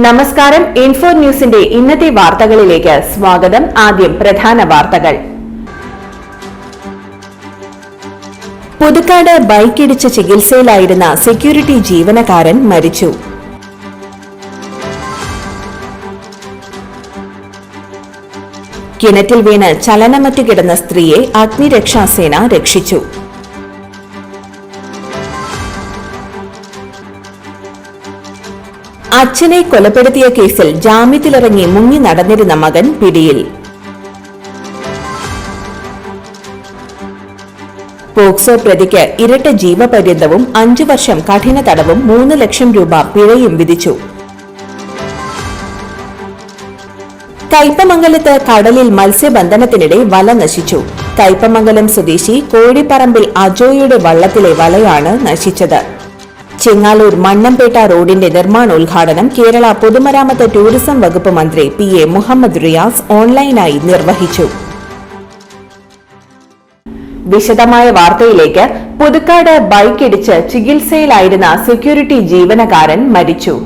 നമസ്കാരം. ഇൻഫോ ന്യൂസിന്റെ ഇന്നത്തെ വാർത്തകളിലേക്ക് സ്വാഗതം. ആദ്യം പ്രധാന വാർത്തകൾ. പുതുക്കാട് ബൈക്കിടിച്ച് ചികിത്സയിലായിരുന്ന സെക്യൂരിറ്റി ജീവനക്കാരൻ മരിച്ചു. കിണറ്റിൽ വീണ് ചലനമറ്റു കിടന്ന സ്ത്രീയെ അഗ്നിരക്ഷാസേന രക്ഷിച്ചു. അച്ഛനെ കൊലപ്പെടുത്തിയ കേസിൽ ജാമ്യത്തിലിറങ്ങി മുങ്ങി നടന്നിരുന്ന മകൻ പിടിയിൽ. പോക്സോ പ്രതിക്ക് ഇരട്ട ജീവപര്യന്തവും 5 വർഷം കഠിന തടവും 3 ലക്ഷം രൂപ പിഴയും വിധിച്ചു. കയ്പമംഗലത്ത് കടലിൽ മത്സ്യബന്ധനത്തിനിടെ വല നശിച്ചു. കയ്പമംഗലം സ്വദേശി കോഴിപ്പറമ്പിൽ അജോയുടെ വള്ളത്തിലെ വലയാണ് നശിച്ചത്. ചെങ്ങാലൂർ മണ്ണമ്പേട്ട റോഡിന്റെ നിർമ്മാണോദ്ഘാടനം കേരള പൊതുമരാമത്ത് ടൂറിസം വകുപ്പ് മന്ത്രി PA മുഹമ്മദ് റിയാസ് ഓൺലൈനായി നിർവഹിച്ചു. വിശദമായ വാർത്തയിലേക്ക്. പുതുക്കാട് ബൈക്കിടിച്ച് ചികിത്സയിലായിരുന്ന സെക്യൂരിറ്റി ജീവനക്കാരൻ മരിച്ചു.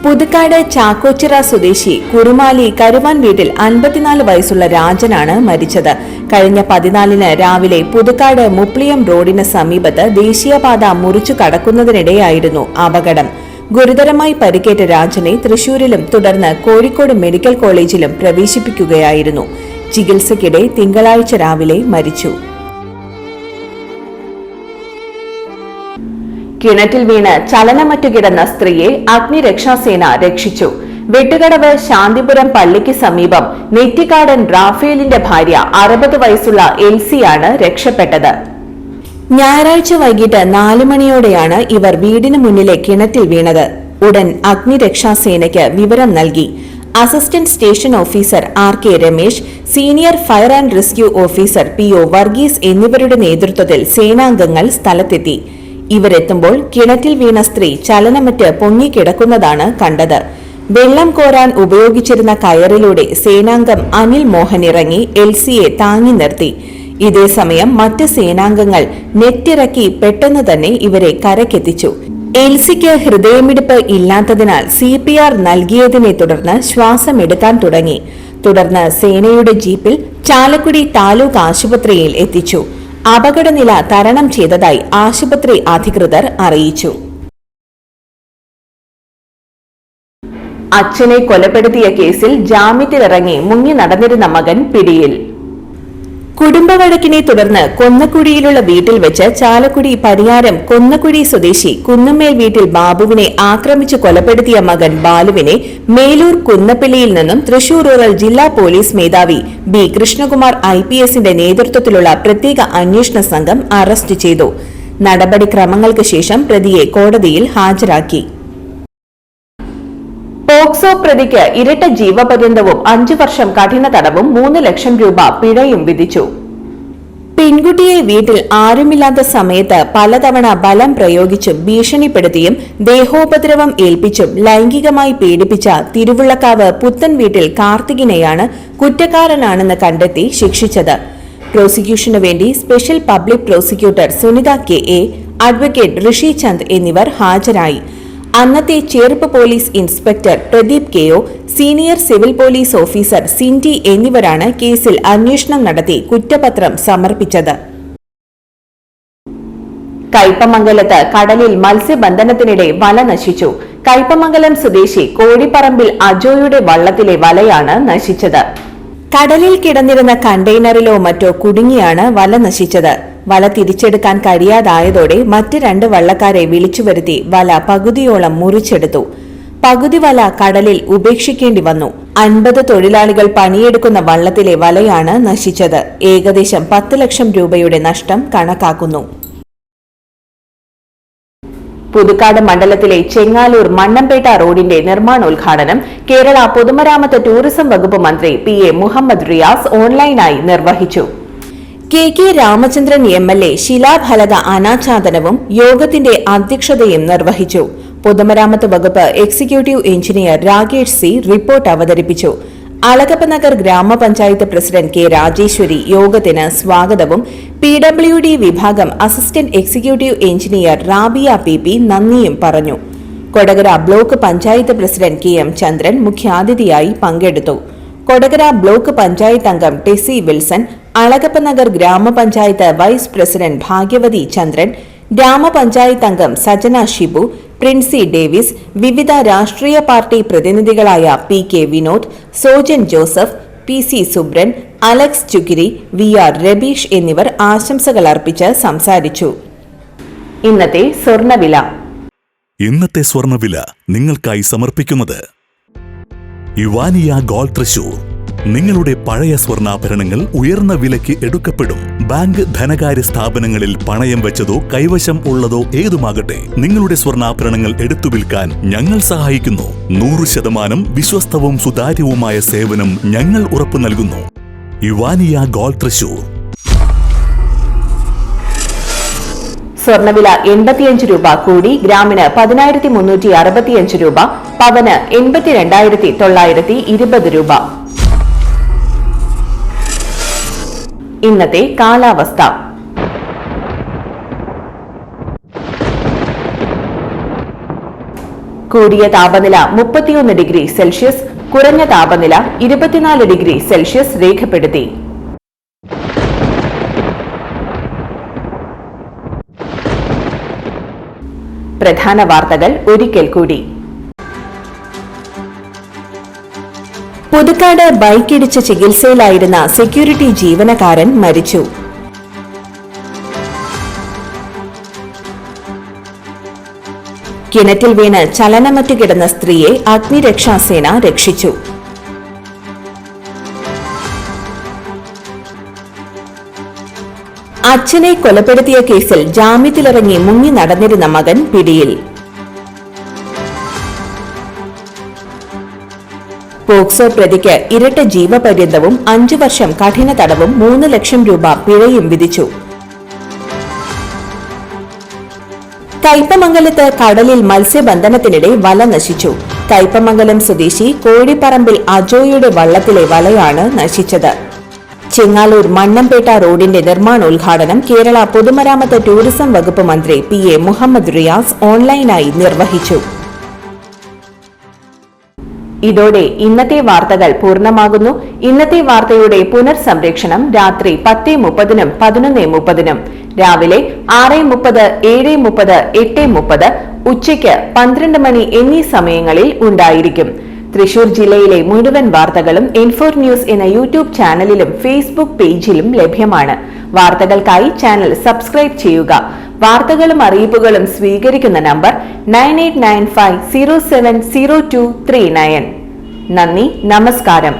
പുതുക്കാട് ചാക്കോച്ചിറ സ്വദേശി കുറുമാലി കരുവാൻ വീട്ടിൽ 54 വയസ്സുള്ള രാജനാണ് മരിച്ചത്. കഴിഞ്ഞ 14-ന് രാവിലെ പുതുക്കാട് മുപ്ലിയം റോഡിന് സമീപത്ത് ദേശീയപാത മുറിച്ചു കടക്കുന്നതിനിടെയായിരുന്നു അപകടം. ഗുരുതരമായി പരിക്കേറ്റ രാജനെ തൃശൂരിലും തുടർന്ന് കോഴിക്കോട് മെഡിക്കൽ കോളേജിലും പ്രവേശിപ്പിക്കുകയായിരുന്നു. ചികിത്സയ്ക്കിടെ തിങ്കളാഴ്ച രാവിലെ മരിച്ചു. കിണറ്റിൽ വീണ് ചലനമറ്റു കിടന്ന സ്ത്രീയെ അഗ്നിരക്ഷാസേന രക്ഷിച്ചു. വെട്ടുകടവ് ശാന്തിപുരം പള്ളിക്ക് സമീപം നെറ്റിക്കാടൻ റാഫേലിന്റെ ഭാര്യ 60 വയസ്സുള്ള എൽസിയാണ് രക്ഷപ്പെട്ടത്. ഞായറാഴ്ച വൈകിട്ട് 4 മണിയോടെയാണ് ഇവർ വീടിന് മുന്നിലെ കിണറ്റിൽ വീണത്. ഉടൻ അഗ്നിരക്ഷാസേനയ്ക്ക് വിവരം നൽകി. Assistant station officer RK Ramesh, senior fire and rescue officer PO Varghese എന്നിവരുടെ നേതൃത്വത്തിൽ സേനാംഗങ്ങൾ സ്ഥലത്തെത്തി. ഇവരെത്തുമ്പോൾ കിണറ്റിൽ വീണ സ്ത്രീ ചലനമറ്റ് പൊങ്ങിക്കിടക്കുന്നതാണ് കണ്ടത്. വെള്ളം കോരാൻ ഉപയോഗിച്ചിരുന്ന കയറിലൂടെ സേനാംഗം അനിൽ മോഹൻ ഇറങ്ങി എൽസിയെ താങ്ങി നിർത്തി. ഇതേസമയം മറ്റ് സേനാംഗങ്ങൾ നെറ്റിറക്കി പെട്ടെന്ന് തന്നെ ഇവരെ കരക്കെത്തിച്ചു. എൽസിക്ക് ഹൃദയമിടിപ്പ് ഇല്ലാത്തതിനാൽ CPR നൽകിയതിനെ തുടർന്ന് ശ്വാസമെടുക്കാൻ തുടങ്ങി. തുടർന്ന് സേനയുടെ ജീപ്പിൽ ചാലക്കുടി താലൂക്ക് ആശുപത്രിയിൽ എത്തിച്ചു. അപകടനില തരണം ചെയ്തതായി ആശുപത്രി അധികൃതർ അറിയിച്ചു. അച്ഛനെ കൊലപ്പെടുത്തിയ കേസിൽ ജാമ്യത്തിലിറങ്ങി മുങ്ങി നടന്നിരുന്ന മകൻ പിടിയിൽ. കുടുംബവഴക്കിനെ തുടർന്ന് കൊന്നക്കുഴിയിലുള്ള വീട്ടിൽ വെച്ച് ചാലക്കുടി പരിയാരം കൊന്നക്കുഴി സ്വദേശി കുന്നമ്മേൽ വീട്ടിൽ ബാബുവിനെ ആക്രമിച്ചു കൊലപ്പെടുത്തിയ മകൻ ബാലുവിനെ മേലൂർ കുന്നപ്പള്ളിയിൽ നിന്നും തൃശൂർ റൂറൽ ജില്ലാ പോലീസ് മേധാവി B കൃഷ്ണകുമാർ IPSന്റെ നേതൃത്വത്തിലുള്ള പ്രത്യേക അന്വേഷണ സംഘം അറസ്റ്റ് ചെയ്തു. നടപടിക്രമങ്ങൾക്ക് ശേഷം പ്രതിയെ കോടതിയിൽ ഹാജരാക്കി. പോക്സോ പ്രതിക്ക് ഇരട്ട ജീവപര്യന്തവും 5 വർഷം കഠിന തടവും 3 ലക്ഷം രൂപ പിഴയും വിധിച്ചു. പെൺകുട്ടിയെ വീട്ടിൽ ആരുമില്ലാത്ത സമയത്ത് പലതവണ ബലം പ്രയോഗിച്ചും ഭീഷണിപ്പെടുത്തിയും ദേഹോപദ്രവം ഏൽപ്പിച്ചും ലൈംഗികമായി പീഡിപ്പിച്ച തിരുവുള്ളക്കാവ് പുത്തൻ വീട്ടിൽ കാർത്തികിനെയാണ് കുറ്റക്കാരനാണെന്ന് കണ്ടെത്തി ശിക്ഷിച്ചത്. പ്രോസിക്യൂഷനു വേണ്ടി special public prosecutor Sunitha KA, advocate Rishi Chand എന്നിവർ ഹാജരായി. അന്നത്തെ Cherpu police inspector Pradeep KO, senior civil police officer Cindy എന്നിവരാണ് കേസിൽ അന്വേഷണം നടത്തി കുറ്റപത്രം സമർപ്പിച്ചത്. കയ്പമംഗലത്ത് കടലിൽ മത്സ്യബന്ധനത്തിനിടെ വല നശിച്ചു. കയ്പമംഗലം സ്വദേശി കോഴിപ്പറമ്പിൽ അജോയുടെ വള്ളത്തിലെ വലയാണ് നശിച്ചത്. കടലിൽ കിടന്നിരുന്ന കണ്ടെയ്നറിലോ മറ്റോ കുടുങ്ങിയാണ് വല നശിച്ചത്. വല തിരിച്ചെടുക്കാൻ കഴിയാതായതോടെ മറ്റ് 2 വള്ളക്കാരെ വിളിച്ചുവരുത്തി വല പകുതിയോളം മുറിച്ചെടുത്തു. പകുതി വല കടലിൽ ഉപേക്ഷിക്കേണ്ടി വന്നു. 50 തൊഴിലാളികൾ പണിയെടുക്കുന്ന വള്ളത്തിലെ വലയാണ് നശിച്ചത്. ഏകദേശം 10 ലക്ഷം രൂപയുടെ നഷ്ടം കണക്കാക്കുന്നു. പുതുക്കാട് മണ്ഡലത്തിലെ ചെങ്ങാലൂർ മണ്ണമ്പേട്ട റോഡിന്റെ നിർമ്മാണോദ്ഘാടനം കേരള പൊതുമരാമത്ത് ടൂറിസം വകുപ്പ് മന്ത്രി PA മുഹമ്മദ് റിയാസ് ഓൺലൈനായി നിർവഹിച്ചു. KK രാമചന്ദ്രൻ MLA ശിലാഫലക അനാച്ഛാദനവും യോഗത്തിന്റെ അധ്യക്ഷതയും നിർവഹിച്ചു. പൊതുമരാമത്ത് വകുപ്പ് executive engineer Rakesh C report അവതരിപ്പിച്ചു. അളകപ്പനഗർ ഗ്രാമപഞ്ചായത്ത് പ്രസിഡന്റ് K രാജേശ്വരി യോഗത്തിന് സ്വാഗതവും PWD വിഭാഗം assistant executive engineer Rabia PP നന്ദിയും പറഞ്ഞു. Kodakara block panchayat president K M Chandran മുഖ്യാതിഥിയായി പങ്കെടുത്തു. കൊടകര ബ്ലോക്ക് പഞ്ചായത്ത് അംഗം ടെസി വിൽസൺ, അളഗപ്പനഗർ ഗ്രാമപഞ്ചായത്ത് വൈസ് പ്രസിഡന്റ് ഭാഗ്യവതി ചന്ദ്രൻ, ഗ്രാമപഞ്ചായത്ത് അംഗം സജന ഷിബു, പ്രിൻസി ഡേവിസ്, വിവിധ രാഷ്ട്രീയ പാർട്ടി പ്രതിനിധികളായ P K Vinod, Sojan Joseph, P C Subran, Alex Chukkiri, V R Rabeesh എന്നിവർ ആശംസകൾ അർപ്പിച്ച് സംസാരിച്ചു. ഇന്നത്തെ സ്വർണ്ണവില നിങ്ങൾക്കായി സമർപ്പിക്കുന്നത് ഇവാനിയ ഗോൾഡ് തൃശൂർ. നിങ്ങളുടെ പഴയ സ്വർണ്ണാഭരണങ്ങൾ ഉയർന്ന വിലയ്ക്ക് എടുക്കപ്പെടും. ബാങ്ക്, ധനകാര്യ സ്ഥാപനങ്ങളിൽ പണയം വെച്ചതോ കൈവശം ഉള്ളതോ ഏതുമാകട്ടെ, നിങ്ങളുടെ സ്വർണ്ണാഭരണങ്ങൾ എടുത്തു വിൽക്കാൻ ഞങ്ങൾ സഹായിക്കുന്നു. 100% വിശ്വസ്തവും സുതാര്യവുമായ സേവനം ഞങ്ങൾ ഉറപ്പു നൽകുന്നു. ഇവാനിയ ഗോൾഡ് തൃശൂർ. സ്വർണ്ണവില 85 രൂപ കൂടി ഗ്രാമിന് 10,365 രൂപ, പവന് 82,920 രൂപ. ഇന്നത്തെ കാലാവസ്ഥ. കൂടിയ താപനില 31 ഡിഗ്രി സെൽഷ്യസ്, കുറഞ്ഞ താപനില 24 ഡിഗ്രി സെൽഷ്യസ് രേഖപ്പെടുത്തി. പ്രധാന വാർത്തകൾ ഒരിക്കൽ കൂടി. പുതുക്കാട് ബൈക്കിടിച്ച് ചികിത്സയിലായിരുന്ന സെക്യൂരിറ്റി ജീവനക്കാരൻ മരിച്ചു. കിണറ്റിൽ വീണ് ചലനമറ്റു കിടന്ന സ്ത്രീയെ അഗ്നിരക്ഷാസേന രക്ഷിച്ചു. അച്ഛനെ കൊലപ്പെടുത്തിയ കേസിൽ ജാമ്യത്തിലിറങ്ങി മുങ്ങി നടന്നിരുന്ന മകൻ പിടിയിൽ. പോക്സോ പ്രതിക്ക് ഇരട്ട ജീവപര്യന്തവും 5 വർഷം കഠിന തടവും 3 ലക്ഷം രൂപ പിഴയും വിധിച്ചു. കയ്പമംഗലത്ത് കടലിൽ മത്സ്യബന്ധനത്തിനിടെ വല നശിച്ചു. കയ്പമംഗലം സ്വദേശി കോഴിപ്പറമ്പിൽ അജോയുടെ വള്ളത്തിലെ വലയാണ് നശിച്ചത്. ചെങ്ങാലൂർ മണ്ണമ്പേട്ട റോഡിന്റെ നിർമ്മാണോദ്ഘാടനം കേരള പൊതുമരാമത്ത് ടൂറിസം വകുപ്പ് മന്ത്രി പി എ മുഹമ്മദ് റിയാസ് ഓൺലൈനായി നിർവഹിച്ചു. ഇതോടെ ഇന്നത്തെ വാർത്തകൾ പൂർണ്ണമാകുന്നു. ഇന്നത്തെ വാർത്തയുടെ പുനർസംപ്രേക്ഷണം രാത്രി 10:30-നും 11:30-നും, രാവിലെ 6:30, 7:30, 8:30, ഉച്ചയ്ക്ക് 12 മണി എന്നീ സമയങ്ങളിൽ ഉണ്ടായിരിക്കും. തൃശൂർ ജില്ലയിലെ മുഴുവൻ വാർത്തകളും N4 ന്യൂസ് എന്ന യൂട്യൂബ് ചാനലിലും ഫേസ്ബുക്ക് പേജിലും ലഭ്യമാണ്. വാർത്തകൾക്കായി ചാനൽ സബ്സ്ക്രൈബ് ചെയ്യുക. വാർത്തകളും അറിയിപ്പുകളും സ്വീകരിക്കുന്ന നമ്പർ 9895070239. നന്ദി, നമസ്കാരം.